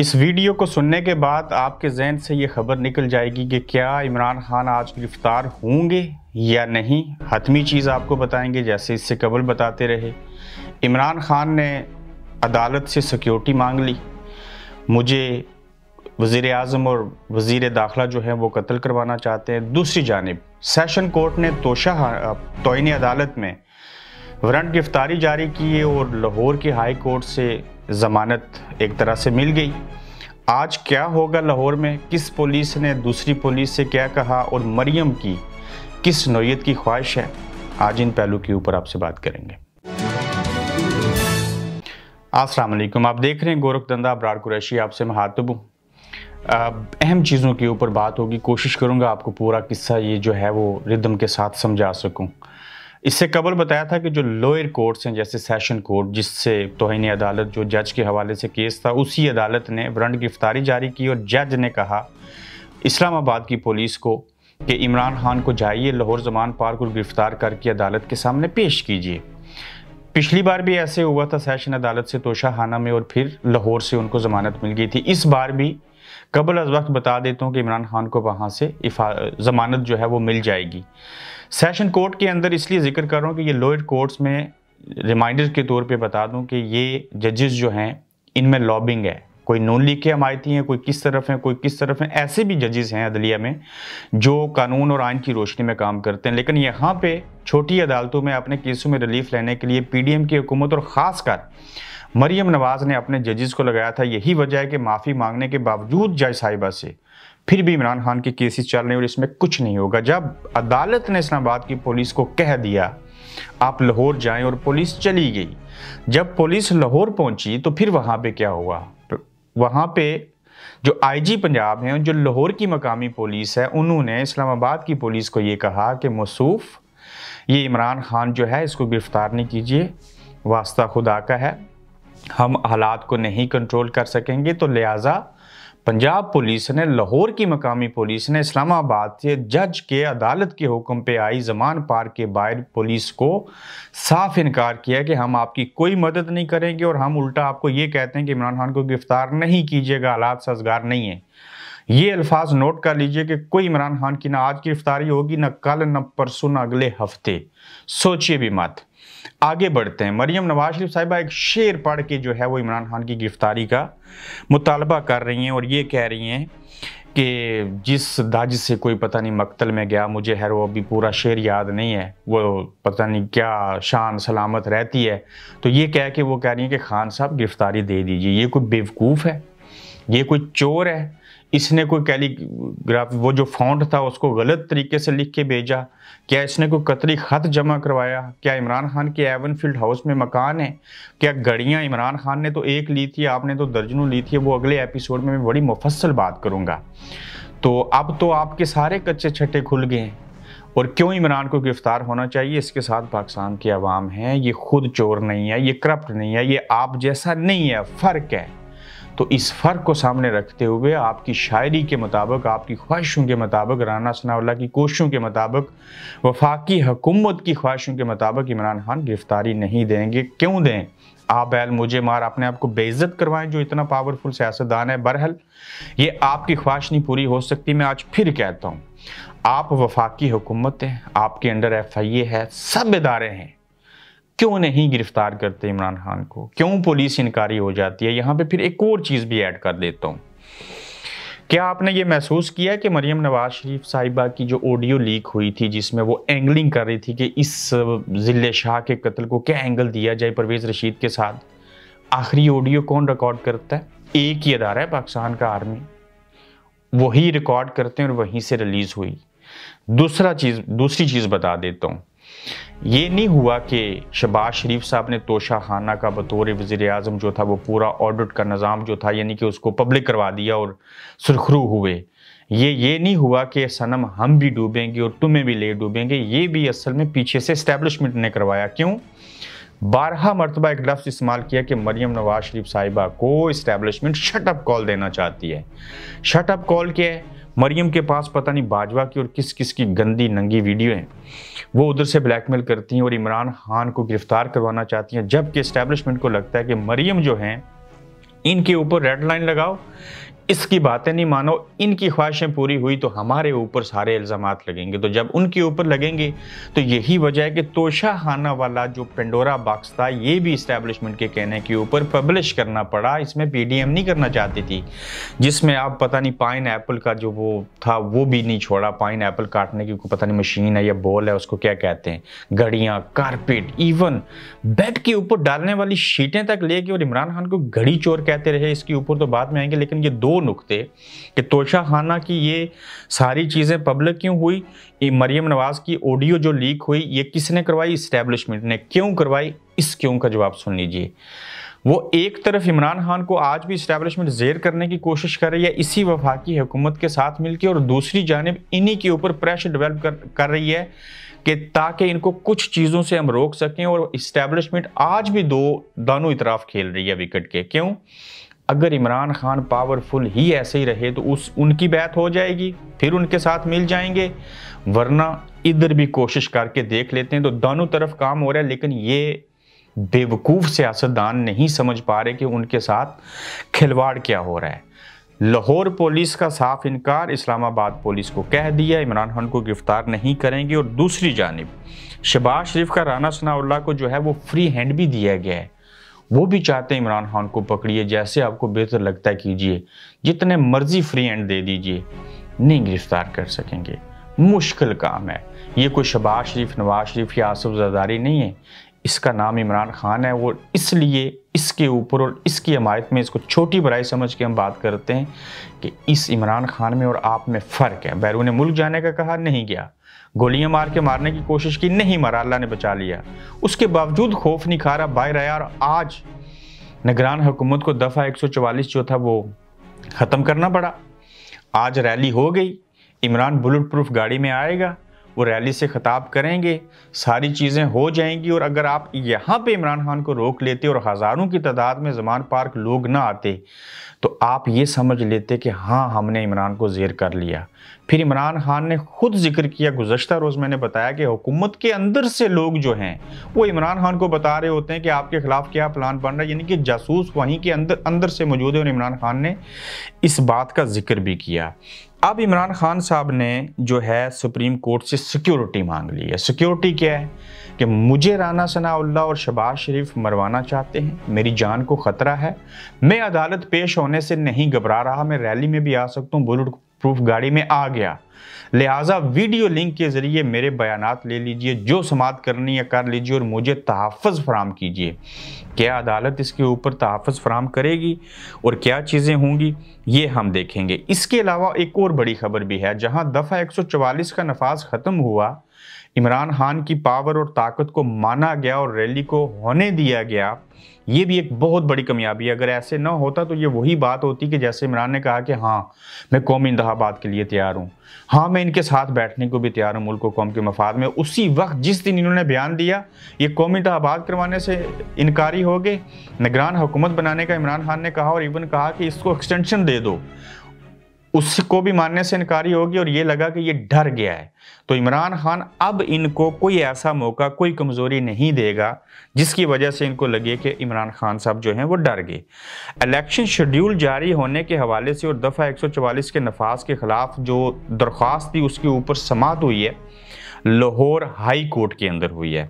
इस वीडियो को सुनने के बाद आपके जहन से ये खबर निकल जाएगी कि क्या इमरान खान आज गिरफ्तार होंगे या नहीं। हतमी चीज़ आपको बताएंगे, जैसे इससे कबल बताते रहे। इमरान खान ने अदालत से सिक्योरिटी मांग ली। मुझे वज़ीर आज़म और वज़ीर दाखिला जो है वो कत्ल करवाना चाहते हैं। दूसरी जानिब सेशन कोर्ट ने तोईन अदालत में वारंट गिरफ्तारी जारी की और लाहौर की हाई कोर्ट से ज़मानत एक तरह से मिल गई। आज क्या होगा लाहौर में, किस पुलिस ने दूसरी पुलिस से क्या कहा और मरियम की किस नौयत की ख्वाहिश है, आज इन पहलू के ऊपर आपसे बात करेंगे। अस्सलाम वालेकुम, आप देख रहे हैं गोरखधंधा अबरार कुरैशी, आपसे मुखातिब हूँ। अहम चीज़ों के ऊपर बात होगी। कोशिश करूँगा आपको पूरा किस्सा ये जो है वो रिदम के साथ समझा सकूँ। इससे कबल बताया था कि जो लोअर कोर्ट्स हैं, जैसे सेशन कोर्ट जिससे तौहीन अदालत जो जज के हवाले से केस था, उसी अदालत ने वारंट गिरफ्तारी जारी की और जज ने कहा इस्लामाबाद की पुलिस को कि इमरान खान को जाइए लाहौर ज़मान पार्क को गिरफ्तार करके अदालत के सामने पेश कीजिए। पिछली बार भी ऐसे हुआ था सेशन अदालत से तोशाखाना में और फिर लाहौर से उनको ज़मानत मिल गई थी। इस बार भी कबल अज़ वक्त बता देता हूँ कि इमरान खान को वहाँ से ज़मानत जो है वो मिल जाएगी। सेशन कोर्ट के अंदर इसलिए जिक्र कर रहा हूँ कि ये लोअर कोर्ट्स में रिमाइंडर के तौर पे बता दूँ कि ये जजेस जो हैं इनमें लॉबिंग है। कोई नून लीग के हमायती हैं, कोई किस तरफ हैं, कोई किस तरफ हैं। ऐसे भी जजेस हैं अदलिया में जो कानून और आइन की रोशनी में काम करते हैं। लेकिन यहाँ पे छोटी अदालतों में अपने केसों में रिलीफ लेने के लिए PDM की हुकूमत और ख़ासकर मरियम नवाज़ ने अपने जजेस को लगाया था। यही वजह है कि माफ़ी मांगने के बावजूद जज साहिबा से फिर भी इमरान खान के केसेस चल रहे हैं और इसमें कुछ नहीं होगा। जब अदालत ने इस्लामाबाद की पुलिस को कह दिया आप लाहौर जाएं और पुलिस चली गई, जब पुलिस लाहौर पहुंची तो फिर वहां पे क्या हुआ, वहां पे जो IG पंजाब हैं, जो लाहौर की मकामी पुलिस है, उन्होंने इस्लामाबाद की पुलिस को ये कहा कि मौसूफ ये इमरान खान जो है इसको गिरफ्तार नहीं कीजिए, वास्ता खुदा का है, हम हालात को नहीं कंट्रोल कर सकेंगे। तो लिहाजा पंजाब पुलिस ने, लाहौर की मकामी पुलिस ने इस्लामाबाद से जज के अदालत के हुक्म पे आई ज़मान पार्क के बाहर पुलिस को साफ इनकार किया कि हम आपकी कोई मदद नहीं करेंगे और हम उल्टा आपको ये कहते हैं कि इमरान खान को गिरफ्तार नहीं कीजिएगा, हालात साजगार नहीं है। ये अल्फाज नोट कर लीजिए कि कोई इमरान खान की ना आज गिरफ्तारी होगी, ना कल, ना परसों, ना अगले हफ्ते, सोचिए भी मत। आगे बढ़ते हैं। मरियम नवाज शरीफ साहिबा एक शेर पढ़ के जो है वो इमरान खान की गिरफ्तारी का मुतालबा कर रही हैं और ये कह रही हैं कि जिस दाज से कोई पता नहीं मकतल में गया, मुझे है वो अभी पूरा शेर याद नहीं है, वो पता नहीं क्या शान सलामत रहती है। तो ये कह के वो कह रही हैं कि खान साहब गिरफ्तारी दे दीजिए। ये कोई बेवकूफ़ है, ये कोई चोर है, इसने कोई कैलीग्राफ वो जो फॉन्ट था उसको गलत तरीके से लिख के भेजा, क्या इसने कोई कतरी ख़त जमा करवाया, क्या इमरान खान के एवनफील्ड हाउस में मकान है, क्या गाड़ियाँ इमरान खान ने तो एक ली थी, आपने तो दर्जनों ली थी। वो अगले एपिसोड में मैं बड़ी मुफस्सल बात करूँगा। तो अब तो आपके सारे कच्चे छट्टे खुल गए हैं और क्यों इमरान को गिरफ्तार होना चाहिए। इसके साथ पाकिस्तान की आवाम है, ये खुद चोर नहीं है, ये करप्ट नहीं है, ये आप जैसा नहीं है, फ़र्क है। तो इस फ़र्क को सामने रखते हुए आपकी शायरी के मुताबिक, आपकी ख्वाहिशों के मुताबिक, राना सनाउल्लाह की कोशिशों के मुताबिक, वफाकी हुकूमत की ख्वाहिशों के मुताबिक इमरान खान गिरफ्तारी नहीं देंगे। क्यों दें? आप बैल मुझे मार अपने आप को बेइज्जत करवाएं जो इतना पावरफुल सियासतदान है। बहरहाल ये आपकी ख्वाहिश नहीं पूरी हो सकती। मैं आज फिर कहता हूँ, आप वफाकी हुकूमत हैं, आपके अंडर FIA है, सब इदारे हैं, क्यों नहीं गिरफ्तार करते इमरान खान को? क्यों पुलिस इनकारी हो जाती है? यहाँ पे फिर एक और चीज़ भी ऐड कर देता हूँ। क्या आपने ये महसूस किया कि मरियम नवाज शरीफ साहिबा की जो ऑडियो लीक हुई थी जिसमें वो एंगलिंग कर रही थी कि इस जिले शाह के कत्ल को क्या एंगल दिया जाए परवेज़ रशीद के साथ, आखिरी ऑडियो कौन रिकॉर्ड करता है? एक ही अदारा है पाकिस्तान का, आर्मी, वही रिकॉर्ड करते हैं और वहीं से रिलीज़ हुई। दूसरी चीज़ बता देता हूँ, ये नहीं हुआ कि शहबाज शरीफ साहब ने तोशाखाना का बतौर वज़ीर आज़म जो था वो पूरा ऑडिट का निज़ाम जो था यानी कि उसको पब्लिक करवा दिया और सुरखरू हुए। ये नहीं हुआ कि सनम हम भी डूबेंगे और तुम्हें भी ले डूबेंगे। ये भी असल में पीछे से इस्टेब्लिशमेंट ने करवाया। क्यों? 12 मरतबा एक लफ्ज़ इस्तेमाल किया कि मरियम नवाज शरीफ साहिबा को इस्टेब्लिशमेंट शटअप कॉल देना चाहती है। शटअप कॉल क्या है? मरियम के पास पता नहीं बाजवा की और किस किस की गंदी नंगी वीडियो हैं, वो उधर से ब्लैकमेल करती हैं और इमरान खान को गिरफ्तार करवाना चाहती हैं। जबकि इस्टेब्लिशमेंट को लगता है कि मरियम जो हैं इनके ऊपर रेड लाइन लगाओ, इसकी बातें नहीं मानो, इनकी ख्वाहिशें पूरी हुई तो हमारे ऊपर सारे इल्ज़ामात लगेंगे। तो जब उनके ऊपर लगेंगे तो यही वजह है कि तोशाखाना वाला जो पेंडोरा बॉक्स था ये भी इस्टेब्लिशमेंट के कहने के ऊपर पब्लिश करना पड़ा। इसमें पीडीएम नहीं करना चाहती थी, जिसमें आप पता नहीं पाइन एप्पल का जो वो था वो भी नहीं छोड़ा। पाइन एप्पल काटने की पता नहीं मशीन है या बॉल है, उसको क्या कहते हैं, घड़ियाँ, कारपेट, इवन बेड के ऊपर डालने वाली शीटें तक लेके, और इमरान खान को घड़ी चोर कहते रहे। इसके ऊपर तो बाद में आएंगे, लेकिन ये दो नुक्ते कि तोशाखाना की ये सारी चीजें पब्लिक क्यों हुई, ये मरियम नवाज की ऑडियो जो लीक हुई ये किसने करवाई, इस्टेब्लिशमेंट ने। क्यों करवाई, इस क्यों का जवाब सुन लीजिए। वो एक तरफ इमरान खान को आज भी इस्टेब्लिशमेंट जेर करने की कोशिश कर रही है इसी वफाकी हुकूमत के साथ मिलकर, और दूसरी जानिब इन्हीं के ऊपर प्रेशर डेवलप कर रही है कि ताकि इनको कुछ चीज़ों से हम रोक सकें। और इस्टेब्लिशमेंट आज भी दोनों तरफ खेल रही है विकेट के। क्यों, अगर इमरान खान पावरफुल ही ऐसे ही रहे तो उनकी बात हो जाएगी, फिर उनके साथ मिल जाएंगे, वरना इधर भी कोशिश करके देख लेते हैं। तो दोनों तरफ काम हो रहा है, लेकिन ये बेवकूफ़ सियासतदान नहीं समझ पा रहे कि उनके साथ खिलवाड़ क्या हो रहा है। लाहौर पुलिस का साफ इनकार, इस्लामाबाद पुलिस को कह दिया इमरान खान को गिरफ्तार नहीं करेंगे। और दूसरी जानिब शहबाज शरीफ का राना सनाउल्लाह को जो है वो फ्री हैंड भी दिया गया है। वो भी चाहते हैं इमरान खान को पकड़िए, जैसे आपको बेहतर लगता है कीजिए, जितने मर्जी फ्री हैंड दे दीजिए, नहीं गिरफ्तार कर सकेंगे। मुश्किल काम है ये, कोई शहबाज शरीफ, नवाज शरीफ या आसिफ जरदारी नहीं है, इसका नाम इमरान खान है। वो इसलिए इसके ऊपर और इसकी हमायत में इसको छोटी बड़ाई समझ के हम बात करते हैं कि इस इमरान खान में और आप में फ़र्क है। बैरून मुल्क जाने का कहा, नहीं गया। गोलियां मार के मारने की कोशिश की, नहीं मारा, अल्लाह ने बचा लिया। उसके बावजूद खौफ नहीं खा रहा, बाहर आया। और आज निगरान हुकूमत को दफ़ा 144 जो था वो ख़त्म करना पड़ा। आज रैली हो गई, इमरान बुलेट प्रूफ गाड़ी में आएगा, वो रैली से खिताब करेंगे, सारी चीज़ें हो जाएंगी। और अगर आप यहाँ पे इमरान खान को रोक लेते और हज़ारों की तादाद में ज़मान पार्क लोग ना आते तो आप ये समझ लेते कि हाँ हमने इमरान को जेर कर लिया। फिर इमरान खान ने खुद जिक्र किया, गुज़श्ता रोज़ मैंने बताया कि हुकूमत के अंदर से लोग जो हैं वो इमरान खान को बता रहे होते हैं कि आपके खिलाफ क्या प्लान बन रहा है, यानी कि जासूस वहीं के अंदर से मौजूद है। और इमरान खान ने इस बात का जिक्र भी किया। अब इमरान खान साहब ने जो है सुप्रीम कोर्ट से सिक्योरिटी मांग ली है। सिक्योरिटी क्या है कि मुझे राना सनाउल्लाह और शहबाज शरीफ मरवाना चाहते हैं, मेरी जान को ख़तरा है, मैं अदालत पेश होने से नहीं घबरा रहा, मैं रैली में भी आ सकता हूँ, बुलेट प्रूफ गाड़ी में आ गया, लिहाजा वीडियो लिंक के ज़रिए मेरे बयानात ले लीजिए, जो समात करनी है कर लीजिए और मुझे तहफ़्फ़ुज़ फराम कीजिए। क्या अदालत इसके ऊपर तहफ़्फ़ुज़ फराम करेगी और क्या चीज़ें होंगी ये हम देखेंगे। इसके अलावा एक और बड़ी खबर भी है, जहां दफ़ा 144 का नफाज ख़त्म हुआ, इमरान खान की पावर और ताकत को माना गया और रैली को होने दिया गया। ये भी एक बहुत बड़ी कामयाबी है। अगर ऐसे ना होता तो ये वही बात होती कि जैसे इमरान ने कहा कि हाँ मैं कौमी इंतखाबात के लिए तैयार हूँ, हाँ मैं इनके साथ बैठने को भी तैयार हूँ मुल्क और कौम के मफाद में। उसी वक्त जिस दिन इन्होंने बयान दिया ये कौमी इंतखाबात करवाने से इनकारी हो गए, निगरान हुकूमत बनाने का इमरान खान ने कहा और इवन कहा कि इसको एक्सटेंशन दे दो, उसको भी मानने से इनकारी होगी और ये लगा कि ये डर गया है। तो इमरान खान अब इनको कोई ऐसा मौका, कोई कमज़ोरी नहीं देगा जिसकी वजह से इनको लगे कि इमरान खान साहब जो हैं वो डर गए। इलेक्शन शेड्यूल जारी होने के हवाले से और दफ़ा 144 के नफाज के ख़िलाफ़ जो दरख्वास्त थी उसके ऊपर समाअत हुई है, लाहौर हाई कोर्ट के अंदर हुई है।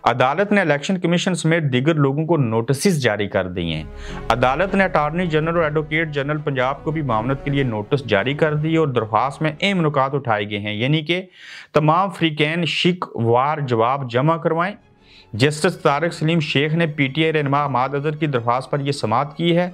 अदालत ने इलेक्शन कमीशन समेत दीगर लोगों को नोटिस जारी कर दिए हैं। अदालत ने अटार्नी जनरल और एडवोकेट जनरल पंजाब को भी मामलत के लिए नोटिस जारी कर दिए और दरख्वास्त में अहम नुकात उठाए गए हैं, यानी कि तमाम फ्रीकैन शिकवार जवाब जमा करवाएं। जस्टिस तारिक सलीम शेख ने पीटीआई रहनुमा हमाद अजहर की दरख्वास्त पर यह समाअत की है।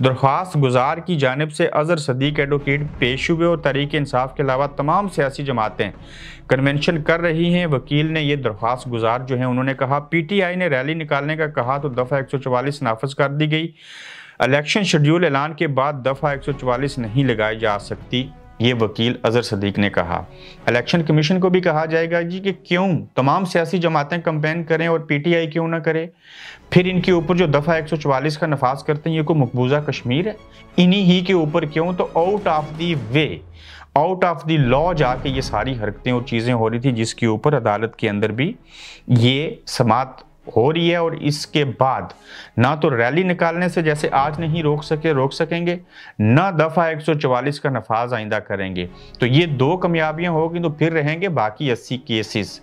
दरख्वास्त गुजार की जानिब से अजहर सदीक एडवोकेट पेश हुए और तहरीक इंसाफ के अलावा तमाम सियासी जमातें कन्वेंशन कर रही हैं। वकील ने यह दरख्वास्त गुजार जो है उन्होंने कहा पीटीआई ने रैली निकालने का कहा तो दफ़ा 144 नाफज कर दी गई। इलेक्शन शेड्यूल ऐलान के बाद दफ़ा 144 नहीं लगाई जा सकती, ये वकील अजहर सदीक ने कहा। इलेक्शन कमीशन को भी कहा जाएगा जी कि क्यों तमाम सियासी जमातें कैंपेन करें और पीटीआई क्यों ना करे, फिर इनके ऊपर जो दफ़ा 144 का नफाज करते हैं ये कोई मकबूजा कश्मीर है, इन्हीं ही के ऊपर क्यों। तो out of the way, out of the law जाके ये सारी हरकतें और चीज़ें हो रही थी जिसके ऊपर अदालत के अंदर भी ये समाअत हो रही है, और इसके बाद ना तो रैली निकालने से जैसे आज नहीं रोक सकेंगे, ना दफा 144 का नफाज आइंदा करेंगे। तो ये 2 कामयाबियां होगी तो फिर रहेंगे बाकी 80 केसेस।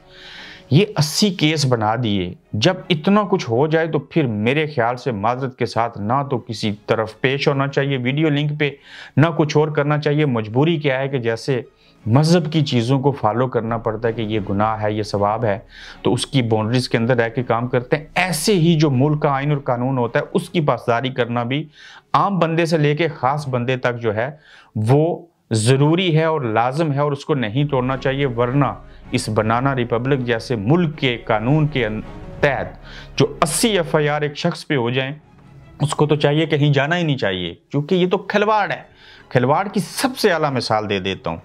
ये 80 केस बना दिए। जब इतना कुछ हो जाए तो फिर मेरे ख्याल से माजरत के साथ ना तो किसी तरफ पेश होना चाहिए वीडियो लिंक पे, ना कुछ और करना चाहिए। मजबूरी क्या है कि जैसे मज़हब की चीज़ों को फॉलो करना पड़ता है कि ये गुनाह है, ये सवाब है, तो उसकी बाउंड्रीज के अंदर रह के काम करते हैं। ऐसे ही जो मुल्क का आइन और कानून होता है उसकी पासदारी करना भी आम बंदे से लेके ख़ास बंदे तक जो है वो ज़रूरी है और लाजम है, और उसको नहीं तोड़ना चाहिए। वरना इस बनाना रिपब्लिक जैसे मुल्क के कानून के तहत जो 80 FIR एक शख्स पे हो जाएं, उसको तो चाहिए कहीं जाना ही नहीं चाहिए, क्योंकि ये तो खिलवाड़ है। खिलवाड़ की सबसे आला मिसाल दे देता हूँ।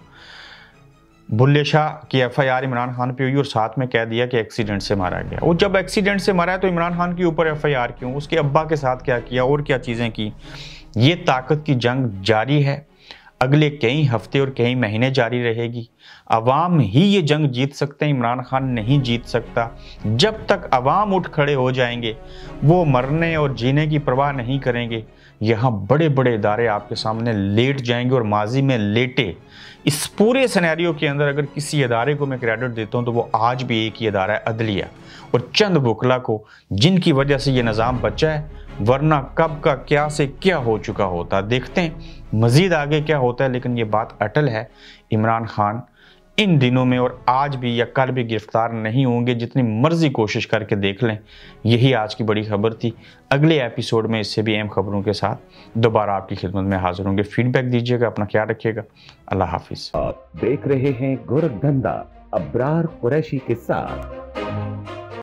बुल्ले शाह की FIR इमरान खान पे हुई और साथ में कह दिया कि एक्सीडेंट से मारा गया। वो जब एक्सीडेंट से मरा है तो इमरान खान के ऊपर FIR क्यों? उसके अब्बा के साथ क्या किया और क्या चीज़ें की? ये ताकत की जंग जारी है, अगले कई हफ्ते और कई महीने जारी रहेगी। अवाम ही ये जंग जीत सकते हैं, इमरान खान नहीं जीत सकता। जब तक अवाम उठ खड़े हो जाएंगे, वो मरने और जीने की परवाह नहीं करेंगे, यहाँ बड़े बड़े इदारे आपके सामने लेट जाएंगे। और माजी में लेटे इस पूरे सिनेरियो के अंदर अगर किसी इदारे को मैं क्रेडिट देता हूँ तो वो आज भी एक ही इदारा है, अदलिया, और चंद बुकला को, जिनकी वजह से ये निज़ाम बचा है। वरना कब का क्या से क्या हो चुका होता। देखते हैं मजीद आगे क्या होता है, लेकिन ये बात अटल है, इमरान खान इन दिनों में और आज भी या कल भी गिरफ्तार नहीं होंगे, जितनी मर्जी कोशिश करके देख लें। यही आज की बड़ी खबर थी। अगले एपिसोड में इससे भी अहम खबरों के साथ दोबारा आपकी खिदमत में हाजिर होंगे। फीडबैक दीजिएगा, अपना ख्याल रखिएगा। अल्लाह हाफिज। आप देख रहे हैं गोरखधंधा अब्रार कुरैशी के साथ।